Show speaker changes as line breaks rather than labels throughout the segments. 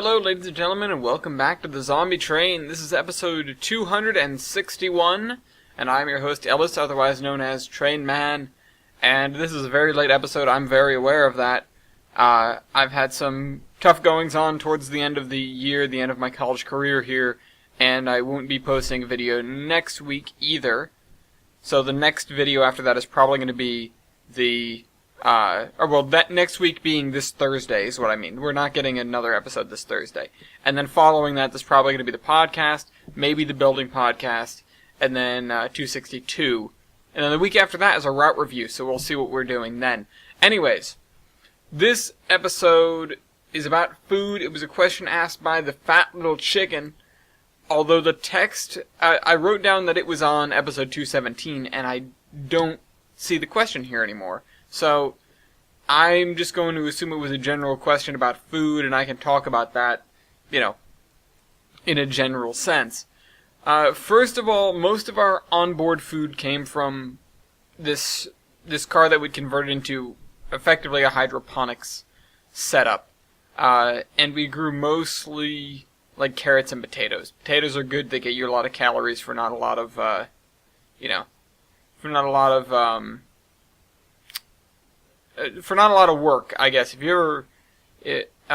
hello, ladies and gentlemen, and welcome back to the Zombie Train. This is episode 261, and I'm your host, Ellis, otherwise known as Train Man. And this is a very late episode, I'm very aware of that. I've had some tough goings on towards the end of the year, the end of my college career here, and I won't be posting a video next week either. So the next video after that is probably going to be that next week being this Thursday is what I mean. We're not getting another episode this Thursday. And then following that, there's probably going to be the podcast, maybe the building podcast, and then 262. And then the week after that is a route review, so we'll see what we're doing then. Anyways, this episode is about food. It was a question asked by the Fat Little Chicken. Although the text, I wrote down that it was on episode 217, and I don't see the question here anymore. So, I'm just going to assume it was a general question about food, and I can talk about that, in a general sense. First of all, most of our onboard food came from this car that we converted into effectively a hydroponics setup. And we grew mostly like carrots and potatoes. Potatoes are good, they get you a lot of calories for not a lot of, for not a lot of work, I guess. If you're,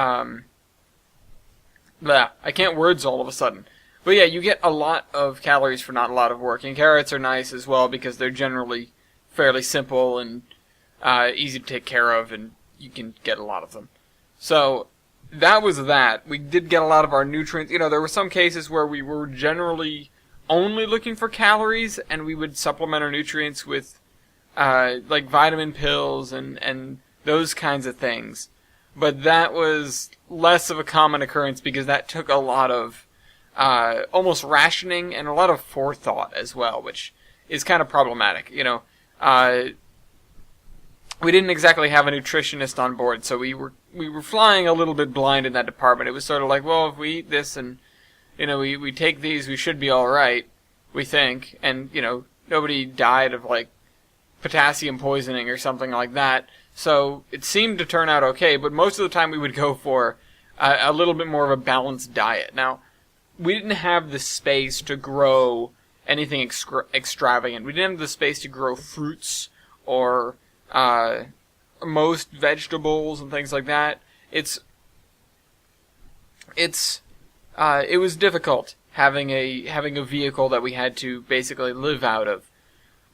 I can't words all of a sudden. But yeah, you get a lot of calories for not a lot of work. And carrots are nice as well because they're generally fairly simple and easy to take care of, and you can get a lot of them. So, that was that. We did get a lot of our nutrients. There were some cases where we were generally only looking for calories, and we would supplement our nutrients with like vitamin pills and those kinds of things. But that was less of a common occurrence because that took a lot of almost rationing and a lot of forethought as well, which is kind of problematic. We didn't exactly have a nutritionist on board, so we were flying a little bit blind in that department. It was sort of like, well, if we eat this and we take these, we should be all right, we think. And nobody died of like potassium poisoning or something like that. So it seemed to turn out okay, but most of the time we would go for a little bit more of a balanced diet. Now, we didn't have the space to grow anything extravagant. We didn't have the space to grow fruits or most vegetables and things like that. It was difficult having a vehicle that we had to basically live out of.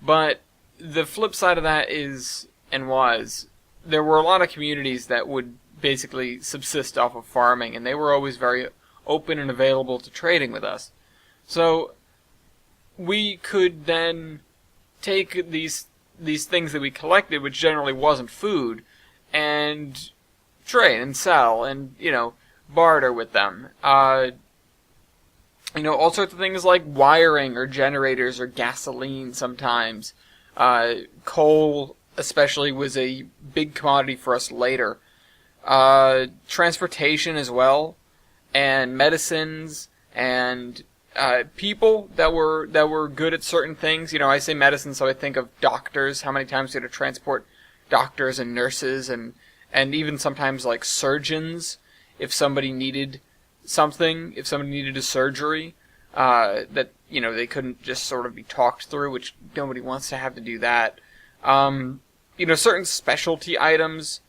But the flip side of that there were a lot of communities that would basically subsist off of farming, and they were always very open and available to trading with us. So we could then take these things that we collected, which generally wasn't food, and trade and sell and, barter with them. All sorts of things like wiring or generators or gasoline sometimes. Coal, especially, was a big commodity for us later. Transportation as well, and medicines, and people that were good at certain things. I say medicine, so I think of doctors. How many times we had to transport doctors and nurses, and even sometimes like surgeons, if somebody needed something, if somebody needed a surgery, that they couldn't just sort of be talked through, which nobody wants to have to do that. Certain specialty items,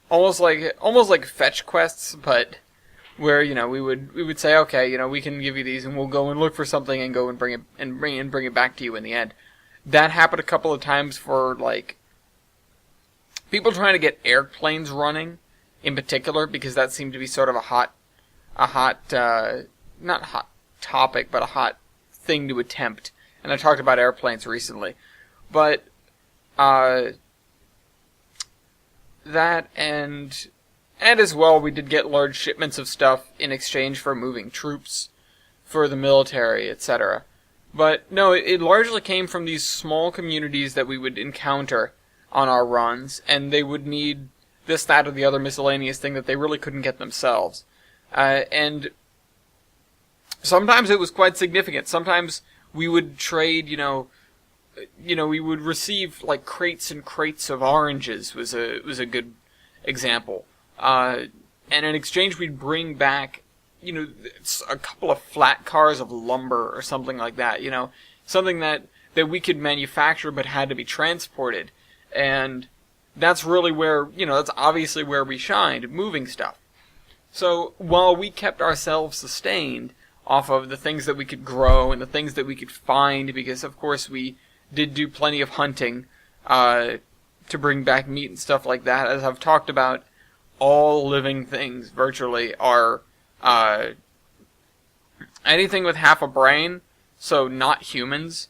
almost like fetch quests, but where we would say, okay, we can give you these, and we'll go and look for something and go and bring it back to you in the end. That happened a couple of times for like people trying to get airplanes running, in particular, because that seemed to be sort of a hot not hot topic, but a hot thing to attempt. And I talked about airplanes recently, but that and as well, we did get large shipments of stuff in exchange for moving troops for the military, etc. But no, it largely came from these small communities that we would encounter on our runs, and they would need this, that, or the other miscellaneous thing that they really couldn't get themselves. And sometimes it was quite significant. Sometimes we would trade, we would receive like crates and crates of oranges was a good example. And in exchange we'd bring back it's a couple of flat cars of lumber or something like that, something that we could manufacture but had to be transported. And that's really where, that's obviously where we shined, moving stuff. So while we kept ourselves sustained off of the things that we could grow and the things that we could find, because of course we did do plenty of hunting to bring back meat and stuff like that, as I've talked about, all living things virtually are anything with half a brain, so not humans,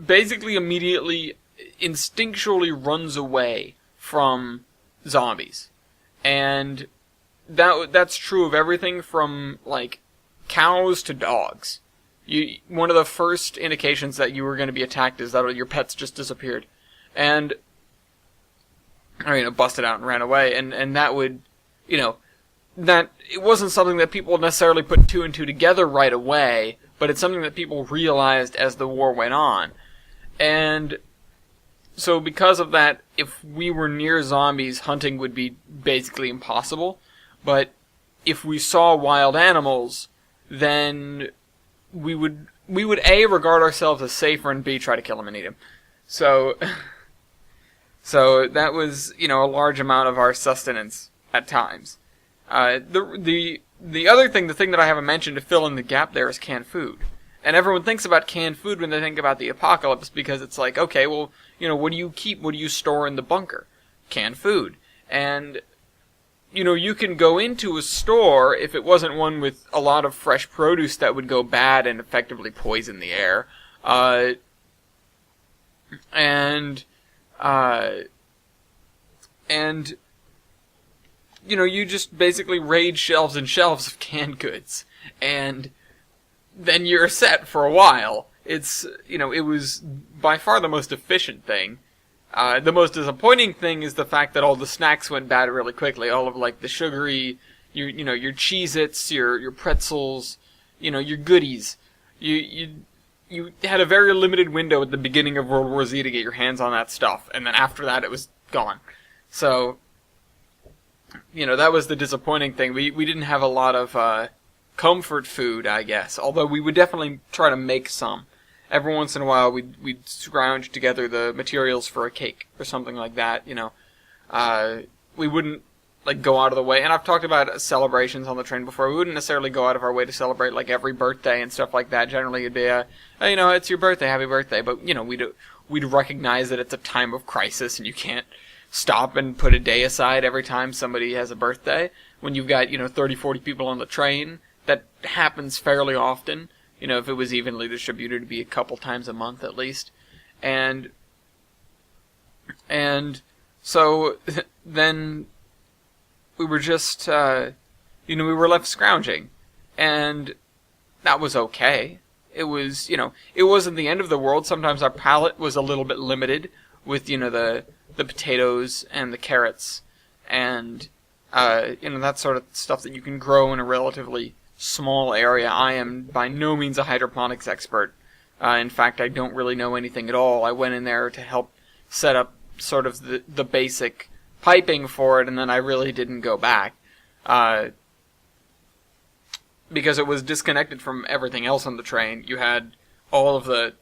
basically immediately, instinctually runs away from zombies. And that's true of everything from, like, cows to dogs. One of the first indications that you were going to be attacked is that your pets just disappeared. And, busted out and ran away. And that would, that it wasn't something that people necessarily put two and two together right away, but it's something that people realized as the war went on. And so because of that, if we were near zombies, hunting would be basically impossible. But if we saw wild animals, then we would A, regard ourselves as safer, and B, try to kill them and eat them. So that was, a large amount of our sustenance at times. The other thing, the thing that I haven't mentioned to fill in the gap there, is canned food. And everyone thinks about canned food when they think about the apocalypse, because it's like, okay, well, what do you keep, what do you store in the bunker? Canned food. And, you can go into a store, if it wasn't one with a lot of fresh produce that would go bad and effectively poison the air, you just basically raid shelves and shelves of canned goods, and then you're set for a while. It's, it was by far the most efficient thing. The most disappointing thing is the fact that all the snacks went bad really quickly. All of, like, the sugary, your Cheez-Its, your pretzels, your goodies. You had a very limited window at the beginning of World War Z to get your hands on that stuff, and then after that it was gone. So, that was the disappointing thing. We didn't have a lot of comfort food, I guess, although we would definitely try to make some. Every once in a while, we'd scrounge together the materials for a cake or something like that. We wouldn't, like, go out of the way. And I've talked about celebrations on the train before. We wouldn't necessarily go out of our way to celebrate, like, every birthday and stuff like that. Generally, it'd be it's your birthday, happy birthday. But we'd recognize that it's a time of crisis, and you can't stop and put a day aside every time somebody has a birthday. When you've got 30, 40 people on the train, that happens fairly often. If it was evenly distributed, it'd be a couple times a month at least. And so then we were just, we were left scrounging. And that was okay. It was, it wasn't the end of the world. Sometimes our palate was a little bit limited with, the potatoes and the carrots and, that sort of stuff that you can grow in a relatively small area. I am by no means a hydroponics expert. In fact, I don't really know anything at all. I went in there to help set up sort of the basic piping for it, and then I really didn't go back. Because it was disconnected from everything else on the train. You had all of the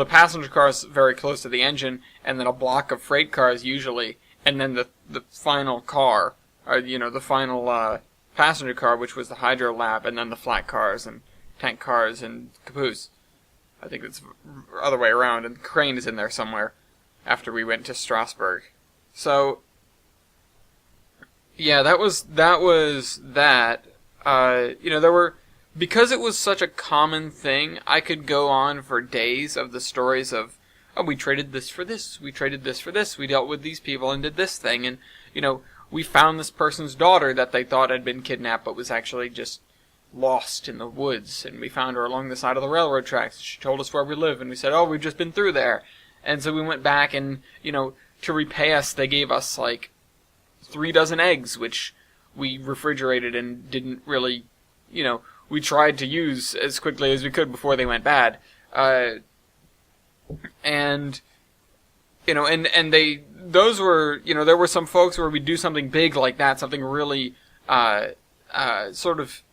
passenger cars very close to the engine, and then a block of freight cars usually, and then the final car, or the final passenger car, which was the hydro lab, and then the flat cars and tank cars and caboose. I think it's the other way around, and the crane is in there somewhere after we went to Strasbourg. So, yeah, that was that. There were, because it was such a common thing, I could go on for days of the stories of, oh, we traded this for this, we traded this for this, we dealt with these people and did this thing, and, we found this person's daughter that they thought had been kidnapped but was actually just lost in the woods, and we found her along the side of the railroad tracks. She told us where we live, and we said, oh, we've just been through there. And so we went back, and, to repay us, they gave us, like, 3 dozen eggs, which we refrigerated and didn't really, we tried to use as quickly as we could before they went bad. And those were, there were some folks where we'd do something big like that, something really, sort of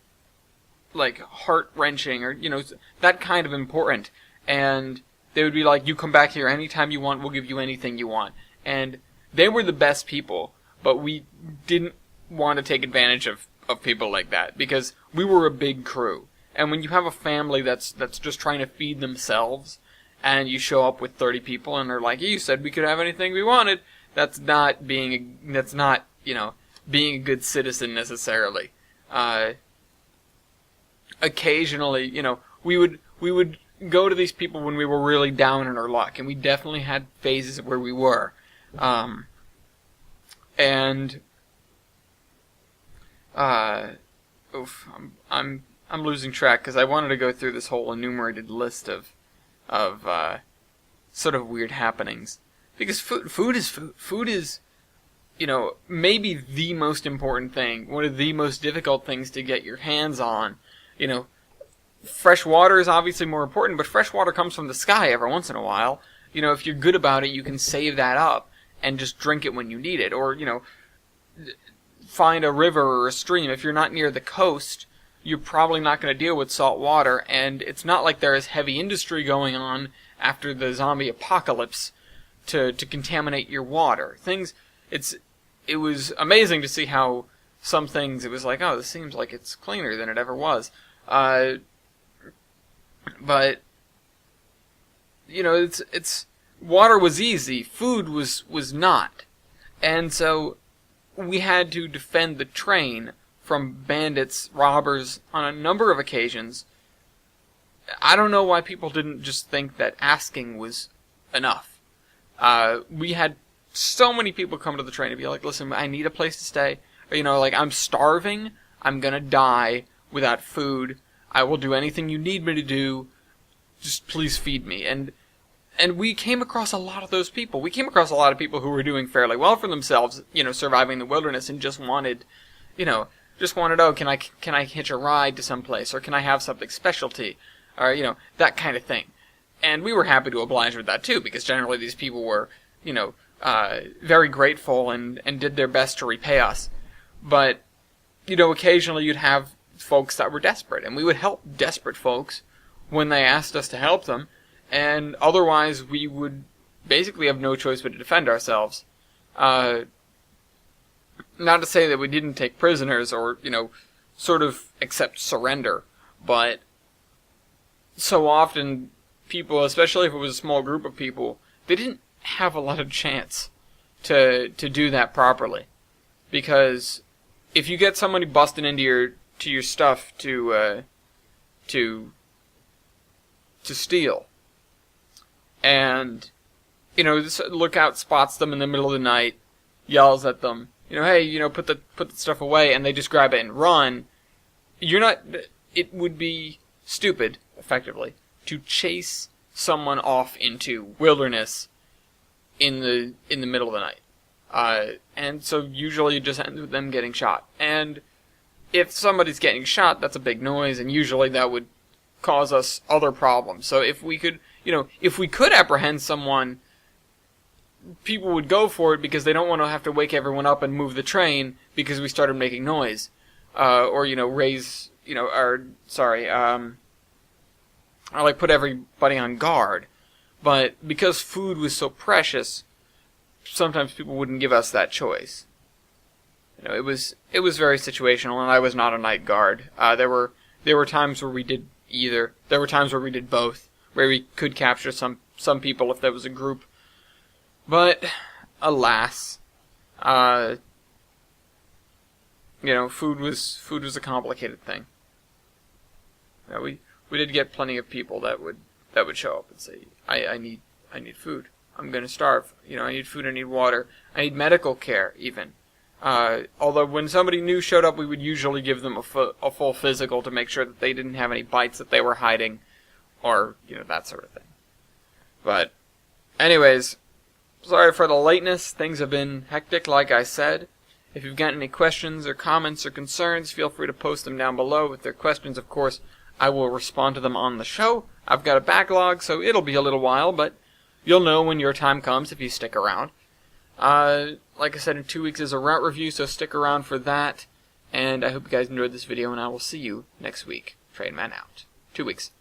like heart-wrenching or, that kind of important. And they would be like, you come back here anytime you want, we'll give you anything you want. And they were the best people, but we didn't want to take advantage of people like that because we were a big crew. And when you have a family that's just trying to feed themselves and you show up with 30 people and they're like, you said we could have anything we wanted, that's not being a good citizen necessarily. Occasionally, we would go to these people when we were really down in our luck, and we definitely had phases where we were. I'm losing track because I wanted to go through this whole enumerated list of sort of weird happenings. Because food is food. Food is, maybe the most important thing, one of the most difficult things to get your hands on. Fresh water is obviously more important, but fresh water comes from the sky every once in a while. If you're good about it, you can save that up and just drink it when you need it. Or, find a river or a stream. If you're not near the coast, you're probably not going to deal with salt water, and it's not like there is heavy industry going on after the zombie apocalypse to contaminate your water. It was amazing to see how some things, it was like, oh, this seems like it's cleaner than it ever was. But it's water was easy, food was not. And so we had to defend the train from bandits, robbers on a number of occasions. I don't know why people didn't just think that asking was enough. We had so many people come to the train and be like, listen, I need a place to stay. I'm starving, I'm gonna die without food. I will do anything you need me to do. Just please feed me. And we came across a lot of those people. We came across a lot of people who were doing fairly well for themselves, surviving the wilderness and just wanted, oh, can I hitch a ride to some place, or can I have something specialty, or, that kind of thing. And we were happy to oblige with that too, because generally these people were, very grateful and did their best to repay us. But, occasionally you'd have folks that were desperate, and we would help desperate folks when they asked us to help them, and otherwise we would basically have no choice but to defend ourselves. Not to say that we didn't take prisoners or, sort of accept surrender, but so often people, especially if it was a small group of people, they didn't have a lot of chance to do that properly. Because if you get somebody busting into your stuff to steal, and this lookout spots them in the middle of the night, yells at them, hey, put the stuff away, and they just grab it and run. It would be stupid, effectively, to chase someone off into wilderness in the middle of the night. And so usually it just ends with them getting shot. And if somebody's getting shot, that's a big noise, and usually that would cause us other problems. So if we could apprehend someone, people would go for it because they don't want to have to wake everyone up and move the train because we started making noise. Or put everybody on guard. But because food was so precious, sometimes people wouldn't give us that choice. It was very situational, and I was not a night guard. There were times where we did either. There were times where we did both, where we could capture some people if there was a group. But alas, food was a complicated thing. We did get plenty of people that would show up and say, I need food. I'm gonna starve. I need food, I need water, I need medical care even. Although when somebody new showed up, we would usually give them a full physical to make sure that they didn't have any bites that they were hiding, or, that sort of thing. But, anyways, sorry for the lateness. Things have been hectic, like I said. If you've got any questions or comments or concerns, feel free to post them down below. If they're questions, of course, I will respond to them on the show. I've got a backlog, so it'll be a little while, but you'll know when your time comes if you stick around. Like I said, in 2 weeks is a route review, so stick around for that. And I hope you guys enjoyed this video, and I will see you next week. Trainman out. 2 weeks.